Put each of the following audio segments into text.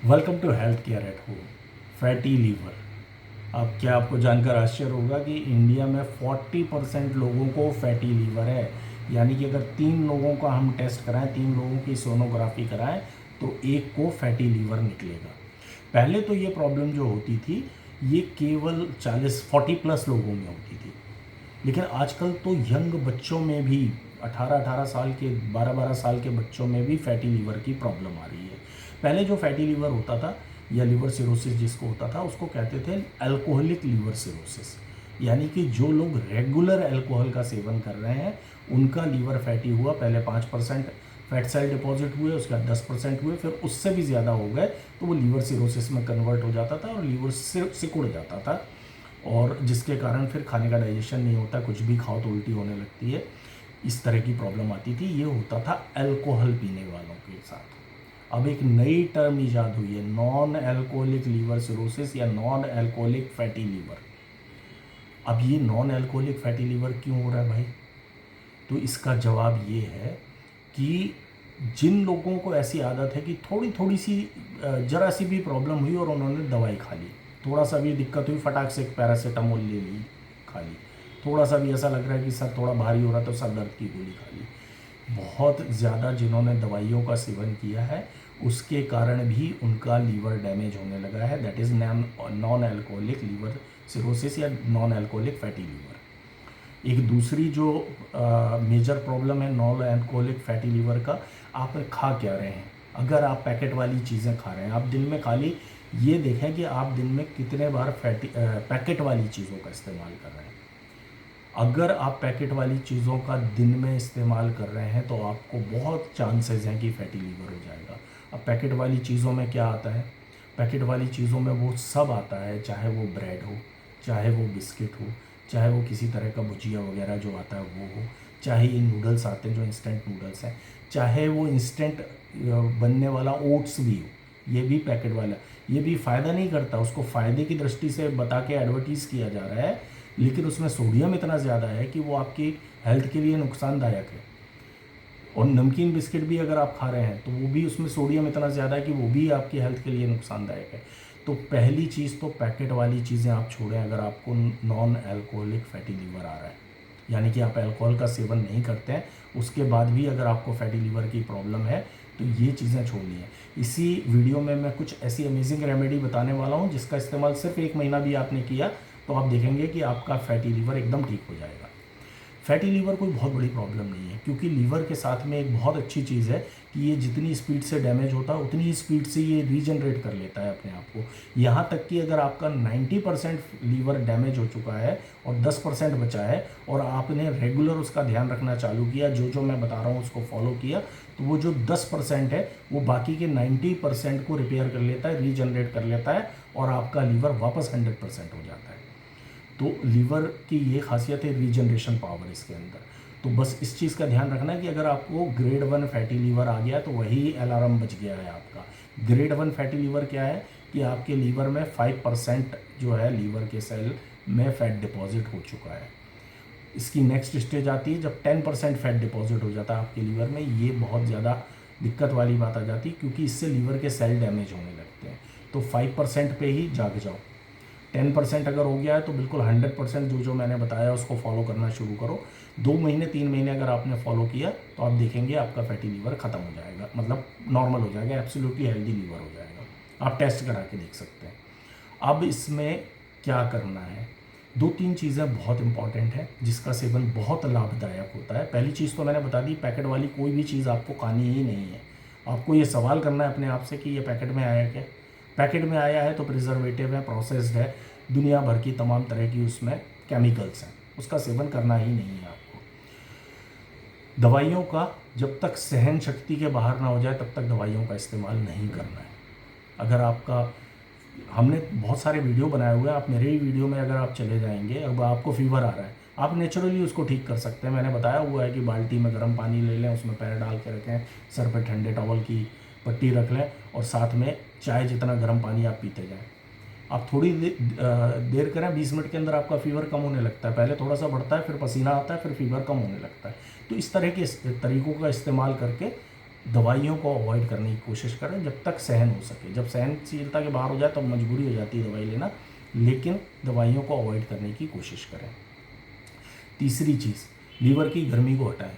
Welcome to health care at home. Fatty liver. अब क्या आपको जानकर आश्चर्य होगा कि इंडिया में 40% लोगों को फैटी लीवर है। यानी कि अगर 3 लोगों का हम टेस्ट कराएं, 3 लोगों की सोनोग्राफी कराएं, तो एक को फैटी लीवर निकलेगा। पहले तो ये प्रॉब्लम जो होती थी, ये केवल 40 प्लस लोगों में होती थी। लेकिन आजकल तो यंग बच्चों में भी 18-18 साल के, 12-12 साल के बच्चों में भी फैटी लीवर की प्रॉब्लम आ रही है। पहले जो फैटी लीवर होता था या लीवर सिरोसिस जिसको होता था, उसको कहते थे अल्कोहलिक लीवर सिरोसिस। यानी कि जो लोग रेगुलर अल्कोहल का सेवन कर रहे हैं उनका लीवर फैटी हुआ। पहले 5% फैट सेल डिपॉजिट हुए, उसके बाद 10% हुए, फिर उससे भी ज़्यादा हो गए तो वो लीवर सिरोसिस में कन्वर्ट हो जाता था और लीवर सिकुड़ जाता था। और जिसके कारण फिर खाने का डाइजेशन नहीं होता, कुछ भी खाओ तो उल्टी होने लगती है। इस तरह की प्रॉब्लम आती थी। ये होता था अल्कोहल पीने वालों के साथ। अब एक नई टर्म ईजाद हुई है, नॉन अल्कोहलिक लीवर सिरोसिस या नॉन अल्कोहलिक फैटी लीवर। अब ये नॉन अल्कोहलिक फैटी लीवर क्यों हो रहा है भाई? तो इसका जवाब ये है कि जिन लोगों को ऐसी आदत है कि थोड़ी थोड़ी सी जरा सी भी प्रॉब्लम हुई और उन्होंने दवाई खा ली, थोड़ा सा भी दिक्कत हुई फटाक से एक पैरासीटामोल ले ली, खा ली। थोड़ा सा भी ऐसा लग रहा है कि सर थोड़ा भारी हो रहा तो सर दर्द की गोली खा ली। बहुत ज़्यादा जिन्होंने दवाइयों का सेवन किया है उसके कारण भी उनका लीवर डैमेज होने लगा है। That is non alcoholic liver cirrhosis या नॉन अल्कोहलिक फैटी लीवर। एक दूसरी जो मेजर प्रॉब्लम है नॉन अल्कोहलिक फैटी लीवर का, आप खा क्या रहे हैं। अगर आप पैकेट वाली चीज़ें खा रहे हैं, आप दिन में खाली ये देखें कि आप दिन में कितने बार पैकेट वाली चीज़ों का इस्तेमाल कर रहे हैं। अगर आप पैकेट वाली चीज़ों का दिन में इस्तेमाल कर रहे हैं तो आपको बहुत चांसेस हैं कि फैटी लीवर हो जाएगा। अब पैकेट वाली चीज़ों में क्या आता है? पैकेट वाली चीज़ों में वो सब आता है, चाहे वो ब्रेड हो, चाहे वो बिस्किट हो, चाहे वो किसी तरह का भुजिया वगैरह जो आता है वो हो, चाहे ये नूडल्स आते हैं जो इंस्टेंट नूडल्स हैं, चाहे वो इंस्टेंट बनने वाला ओट्स भी हो, ये भी पैकेट वाला। ये भी फ़ायदा नहीं करता, उसको फ़ायदे की दृष्टि से बता के एडवर्टीज़ किया जा रहा है, लेकिन उसमें सोडियम इतना ज़्यादा है कि वो आपकी हेल्थ के लिए नुकसानदायक है। और नमकीन बिस्किट भी अगर आप खा रहे हैं तो वो भी उसमें सोडियम इतना ज़्यादा है कि वो भी आपकी हेल्थ के लिए नुकसानदायक है। तो पहली चीज़ तो पैकेट वाली चीज़ें आप छोड़ें अगर आपको नॉन अल्कोहलिक फैटी लीवर आ रहा है, यानी कि आप अल्कोहल का सेवन नहीं करते हैं, उसके बाद भी अगर आपको फैटी लीवर की प्रॉब्लम है तो ये चीज़ें छोड़नी है। इसी वीडियो में मैं कुछ ऐसी अमेजिंग रेमेडी बताने वाला हूँ जिसका इस्तेमाल सिर्फ 1 महीना भी आपने किया तो आप देखेंगे कि आपका फैटी लीवर एकदम ठीक हो जाएगा। फैटी लीवर कोई बहुत बड़ी प्रॉब्लम नहीं है, क्योंकि लीवर के साथ में एक बहुत अच्छी चीज़ है कि ये जितनी स्पीड से डैमेज होता है उतनी ही स्पीड से ये रीजनरेट कर लेता है अपने आप को। यहाँ तक कि अगर आपका 90% लीवर डैमेज हो चुका है और 10% बचा है और आपने रेगुलर उसका ध्यान रखना चालू किया, जो जो मैं बता रहा हूँ उसको फॉलो किया, तो वो जो 10% है वो बाकी के 90% को रिपेयर कर लेता है, रीजनरेट कर लेता है और आपका लीवर वापस 100% हो जाता है। तो लीवर की ये खासियत है, रीजनरेशन पावर इसके अंदर। तो बस इस चीज़ का ध्यान रखना है कि अगर आपको ग्रेड 1 फैटी लीवर आ गया तो वही अलार्म बच गया है आपका। ग्रेड 1 फैटी लीवर क्या है कि आपके लीवर में 5% जो है लीवर के सेल में फैट डिपॉजिट हो चुका है। इसकी नेक्स्ट स्टेज आती है जब 10% फैट डिपॉजिट हो जाता है आपके लीवर में। ये बहुत ज़्यादा दिक्कत वाली बात आ जाती है क्योंकि इससे लीवर के सेल डैमेज होने लगते हैं। तो 5% पे ही जाग जाओ। 10% अगर हो गया है तो बिल्कुल 100% जो जो मैंने बताया उसको फॉलो करना शुरू करो। 2 महीने 3 महीने अगर आपने फॉलो किया तो आप देखेंगे आपका फैटी लीवर ख़त्म हो जाएगा, मतलब नॉर्मल हो जाएगा, एब्सोल्युटली हेल्दी लीवर हो जाएगा। आप टेस्ट करा के देख सकते हैं। अब इसमें क्या करना है, 2-3 चीज़ें बहुत इंपॉर्टेंट है जिसका सेवन बहुत लाभदायक होता है। पहली चीज़ तो मैंने बता दी, पैकेट वाली कोई भी चीज़ आपको खानी ही नहीं है। आपको ये सवाल करना है अपने आप से कि ये पैकेट में आया क्या। पैकेट में आया है तो प्रिजर्वेटिव है, प्रोसेस्ड है, दुनिया भर की तमाम तरह की उसमें केमिकल्स हैं, उसका सेवन करना ही नहीं है आपको। दवाइयों का जब तक सहन शक्ति के बाहर ना हो जाए तब तक दवाइयों का इस्तेमाल नहीं करना है। अगर आपका, हमने बहुत सारे वीडियो बनाए हुए हैं, आप मेरे ही वीडियो में अगर आप चले जाएंगे, अब आपको फीवर आ रहा है, आप नेचुरली उसको ठीक कर सकते हैं। मैंने बताया हुआ है कि बाल्टी में गर्म पानी ले लें, उसमें पैर डाल के रखें, सर पे ठंडे टॉवल की पट्टी रख लें और साथ में चाय जितना गर्म पानी आप पीते जाएं। आप थोड़ी देर करें, 20 मिनट के अंदर आपका फीवर कम होने लगता है। पहले थोड़ा सा बढ़ता है, फिर पसीना आता है, फिर फीवर कम होने लगता है। तो इस तरह के तरीक़ों का इस्तेमाल करके दवाइयों को अवॉइड करने की कोशिश करें जब तक सहन हो सके। जब सहनशीलता के बाहर हो जाए तो मजबूरी हो जाती है दवाई लेना, लेकिन दवाइयों को अवॉइड करने की कोशिश करें। तीसरी चीज़, लीवर की गर्मी को हटाएं।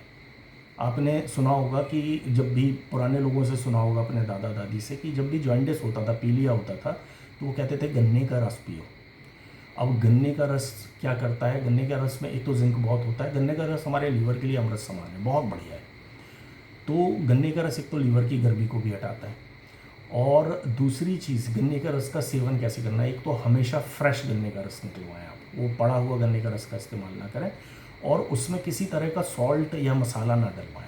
आपने सुना होगा कि जब भी पुराने लोगों से सुना होगा, अपने दादा दादी से, कि जब भी जॉइंटिस होता था, पीलिया होता था, तो वो कहते थे गन्ने का रस पियो। अब गन्ने का रस क्या करता है? गन्ने के रस में एक तो जिंक बहुत होता है। गन्ने का रस हमारे लीवर के लिए अमृत समान है, बहुत बढ़िया है। तो गन्ने का रस एक तो लीवर की गर्मी को भी हटाता है। और दूसरी चीज़, गन्ने का रस का सेवन कैसे करना है? एक तो हमेशा फ्रेश गन्ने का रस निकलवाएं आप, वो पड़ा हुआ गन्ने का रस का इस्तेमाल ना करें, और उसमें किसी तरह का सॉल्ट या मसाला ना डलवाएं।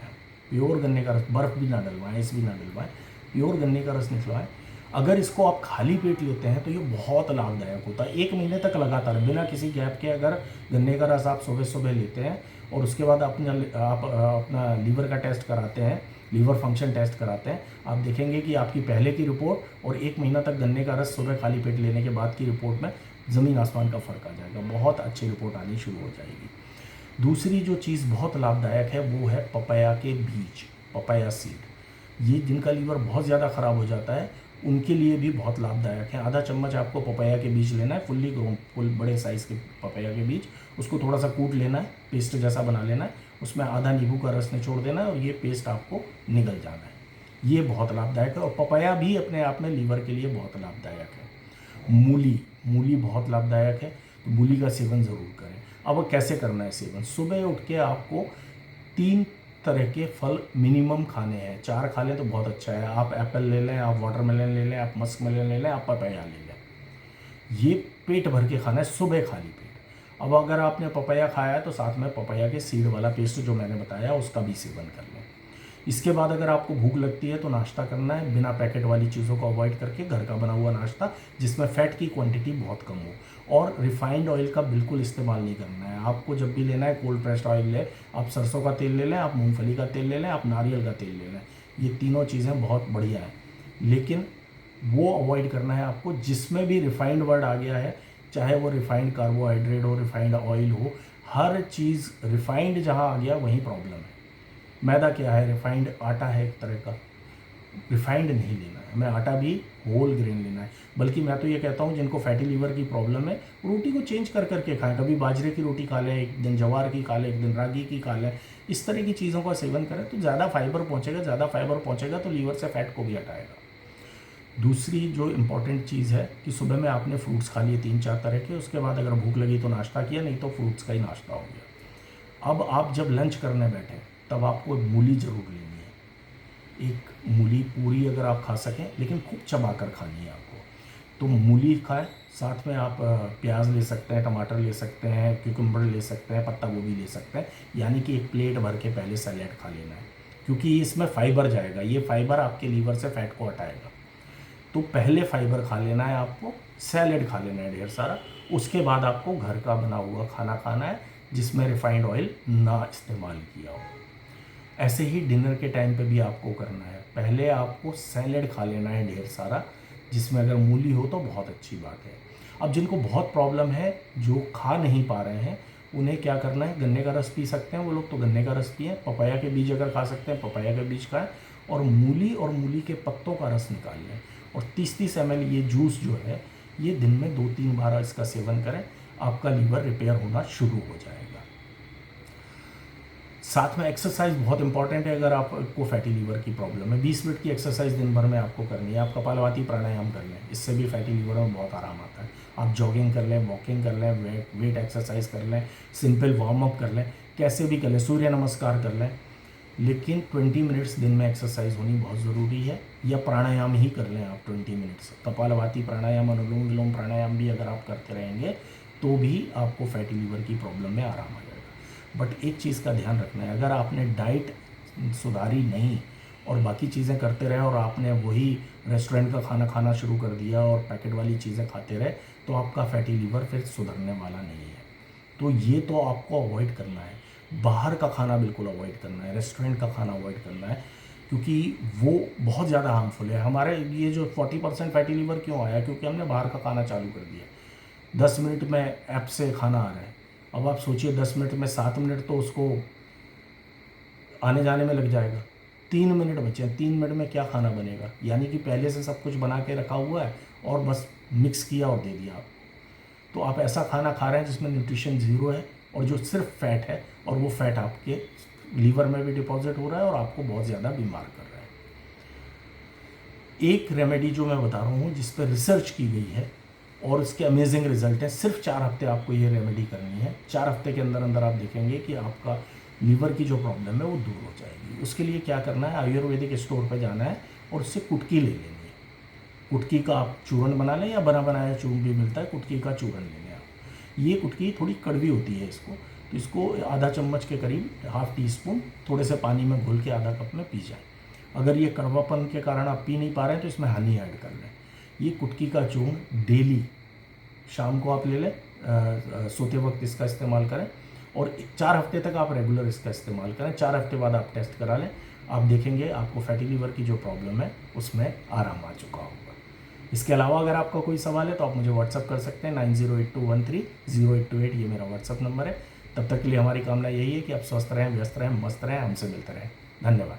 प्योर गन्ने का रस, बर्फ़ भी ना डलवाएं, आइस भी ना डलवाएं, प्योर गन्ने का रस निकलवाएं। अगर इसको आप खाली पेट लेते हैं तो ये बहुत लाभदायक होता है। 1 महीने तक लगातार बिना किसी गैप के अगर गन्ने का रस आप सुबह सुबह लेते हैं और उसके बाद अपना लीवर का टेस्ट कराते हैं, लीवर फंक्शन टेस्ट कराते हैं, आप देखेंगे कि आपकी पहले की रिपोर्ट और 1 महीना तक गन्ने का रस सुबह खाली पेट लेने के बाद की रिपोर्ट में ज़मीन आसमान का फ़र्क आ जाएगा। बहुत अच्छी रिपोर्ट आनी शुरू हो जाएगी। दूसरी जो चीज़ बहुत लाभदायक है वो है पपाया के बीज, पपाया सीड। ये जिनका लीवर बहुत ज़्यादा ख़राब हो जाता है उनके लिए भी बहुत लाभदायक है। आधा चम्मच आपको पपाया के बीज लेना है, फुल्ली ग्रोन, फुल बड़े साइज़ के पपाया के बीज। उसको थोड़ा सा कूट लेना है, पेस्ट जैसा बना लेना है, उसमें आधा नींबू का रस निचोड़ देना है और ये पेस्ट आपको निगल जाना है। ये बहुत लाभदायक है। और पपाया भी अपने आप में लीवर के लिए बहुत लाभदायक है। मूली, मूली बहुत लाभदायक है, तो मूली का सेवन ज़रूर करें। अब कैसे करना है सेवन? सुबह उठ के आपको 3 तरह के फल मिनिमम खाने हैं। 4 खा लें तो बहुत अच्छा है। आप एप्पल ले लें, आप वाटरमेलन ले लें, आप मस्क मेलन ले लें, आप पपाया ले लें। ये पेट भर के खाना है, सुबह खाली पेट। अब अगर आपने पपाया खाया है तो साथ में पपाया के सीड वाला पेस्ट जो मैंने बताया उसका भी सेवन कर लें। इसके बाद अगर आपको भूख लगती है तो नाश्ता करना है, बिना पैकेट वाली चीज़ों को अवॉइड करके घर का बना हुआ नाश्ता जिसमें फ़ैट की क्वांटिटी बहुत कम हो। और रिफाइंड ऑयल का बिल्कुल इस्तेमाल नहीं करना है। आपको जब भी लेना है कोल्ड प्रेस्ड ऑयल लें, आप सरसों का तेल ले लें, आप मूंगफली का तेल ले लें, आप नारियल का तेल ले लें। ये तीनों चीज़ें बहुत बढ़िया हैं, लेकिन वो अवॉइड करना है आपको जिसमें भी रिफाइंड वर्ड आ गया है, चाहे वो रिफाइंड कार्बोहाइड्रेट हो, रिफाइंड ऑयल हो, हर चीज़ रिफाइंड जहाँ आ गया वहीं प्रॉब्लम है। मैदा क्या है? रिफाइंड आटा है एक तरह का। रिफाइंड नहीं लेना है, हमें आटा भी होल ग्रेन लेना है। बल्कि मैं तो ये कहता हूँ जिनको फैटी लीवर की प्रॉब्लम है रोटी को चेंज कर करके खाएं। कभी बाजरे की रोटी खा लें, एक दिन जवार की खा लें, एक दिन रागी की खा लें। इस तरह की चीज़ों का सेवन करें तो ज़्यादा फाइबर पहुँचेगा। ज़्यादा फाइबर पहुँचेगा तो लीवर से फैट को भी हटाएगा। दूसरी जो इम्पॉर्टेंट चीज़ है कि सुबह में आपने फ्रूट्स खा लिए 3-4 तरह के, उसके बाद अगर भूख लगी तो नाश्ता किया, नहीं तो फ्रूट्स का ही नाश्ता हो गया। अब आप जब लंच करने बैठें तब आपको मूली ज़रूर लेनी है। एक मूली पूरी अगर आप खा सकें, लेकिन खूब चबा कर खानी है आपको, तो मूली खाएं। साथ में आप प्याज ले सकते हैं, टमाटर ले सकते हैं, क्यूकम्बर ले सकते हैं, पत्ता गोभी ले सकते हैं। यानी कि एक प्लेट भर के पहले सैलेड खा लेना है, क्योंकि इसमें फाइबर जाएगा। ये फाइबर आपके लीवर से फैट को हटाएगा। तो पहले फाइबर खा लेना है आपको, सैलेड खा लेना है ढेर सारा। उसके बाद आपको घर का बना हुआ खाना खाना है जिसमें रिफाइंड ऑयल ना इस्तेमाल किया हो। ऐसे ही डिनर के टाइम पे भी आपको करना है। पहले आपको सैलेड खा लेना है ढेर सारा, जिसमें अगर मूली हो तो बहुत अच्छी बात है। अब जिनको बहुत प्रॉब्लम है, जो खा नहीं पा रहे हैं, उन्हें क्या करना है? गन्ने का रस पी सकते हैं वो लोग तो गन्ने का रस पिएं। पपाया के बीज अगर खा सकते हैं पपाया के बीज खाएं, और मूली के पत्तों का रस निकाल लें। और 30-30 ml ये जूस जो है, ये दिन में 2-3 बार इसका सेवन करें, आपका लीवर रिपेयर होना शुरू हो जाएगा। साथ में एक्सरसाइज बहुत इंपॉर्टेंट है। अगर आपको फैटी लीवर की प्रॉब्लम है, 20 मिनट की एक्सरसाइज दिन भर में आपको करनी है। आप कपालभाति प्राणायाम कर लें, इससे भी फैटी लीवर में बहुत आराम आता है। आप जॉगिंग कर लें, वॉकिंग कर लें, वेट एक्सरसाइज कर लें, सिंपल वार्म अप कर लें, कैसे भी कर लें, सूर्य नमस्कार कर लें। लेकिन 20 मिनट्स दिन में एक्सरसाइज होनी बहुत ज़रूरी है, या प्राणायाम ही कर लें आप 20 मिनट्स। कपालभाति प्राणायाम, अनुलोम विलोम प्राणायाम भी अगर आप करते रहेंगे तो भी आपको फैटी लीवर की प्रॉब्लम में आराम आ जाएगा। बट एक चीज़ का ध्यान रखना है, अगर आपने डाइट सुधारी नहीं और बाकी चीज़ें करते रहे और आपने वही रेस्टोरेंट का खाना खाना शुरू कर दिया और पैकेट वाली चीज़ें खाते रहे, तो आपका फैटी लीवर फिर सुधरने वाला नहीं है। तो ये तो आपको अवॉइड करना है। बाहर का खाना बिल्कुल अवॉइड करना है, रेस्टोरेंट का खाना अवॉइड करना है, क्योंकि वो बहुत ज़्यादा हार्मफुल है। हमारे ये जो 40% फैटी लीवर क्यों आया? क्योंकि हमने बाहर का खाना चालू कर दिया। 10 मिनट में ऐप से खाना आ रहा है। अब आप सोचिए 10 मिनट में 7 मिनट तो उसको आने जाने में लग जाएगा। 3 मिनट बचे हैं, 3 मिनट में क्या खाना बनेगा, यानी कि पहले से सब कुछ बना के रखा हुआ है और बस मिक्स किया और दे दिया आपको। तो आप ऐसा खाना खा रहे हैं जिसमें न्यूट्रिशन ज़ीरो है और जो सिर्फ फैट है, और वो फैट आपके लीवर में भी डिपॉजिट हो रहा है और आपको बहुत ज़्यादा बीमार कर रहा है। एक रेमेडी जो मैं बता रहा हूँ जिस पर रिसर्च की गई है और इसके अमेजिंग रिजल्ट हैं, सिर्फ 4 हफ्ते आपको ये रेमेडी करनी है। 4 हफ्ते के अंदर अंदर आप देखेंगे कि आपका लीवर की जो प्रॉब्लम है वो दूर हो जाएगी। उसके लिए क्या करना है, आयुर्वेदिक स्टोर पर जाना है और उससे कुटकी ले लेनी है। कुटकी का आप चूर्ण बना लें या बना बनाया चूर्ण भी मिलता है, कुटकी का चूर्ण लेंगे आप। ये कुटकी थोड़ी कड़वी होती है, तो इसको आधा चम्मच के करीब, ½ टीस्पून थोड़े से पानी में घोल के आधा कप में पी जाए। अगर ये कड़वापन के कारण आप पी नहीं पा रहे हैं तो इसमें हनी ऐड कर लें। ये कुटकी का चूर्ण डेली शाम को आप ले लें, सोते वक्त इसका इस्तेमाल करें और 4 हफ्ते तक आप रेगुलर इसका इस्तेमाल करें। 4 हफ्ते बाद आप टेस्ट करा लें, आप देखेंगे आपको फैटी लीवर की जो प्रॉब्लम है उसमें आराम आ चुका होगा। इसके अलावा अगर आपका कोई सवाल है तो आप मुझे व्हाट्सअप कर सकते हैं, 9082130828 ये मेरा व्हाट्सअप नंबर है। तब तक के लिए हमारी कामना यही है कि आप स्वस्थ रहें, व्यस्त रहें, मस्त रहें, हमसे मिलते रहें। धन्यवाद।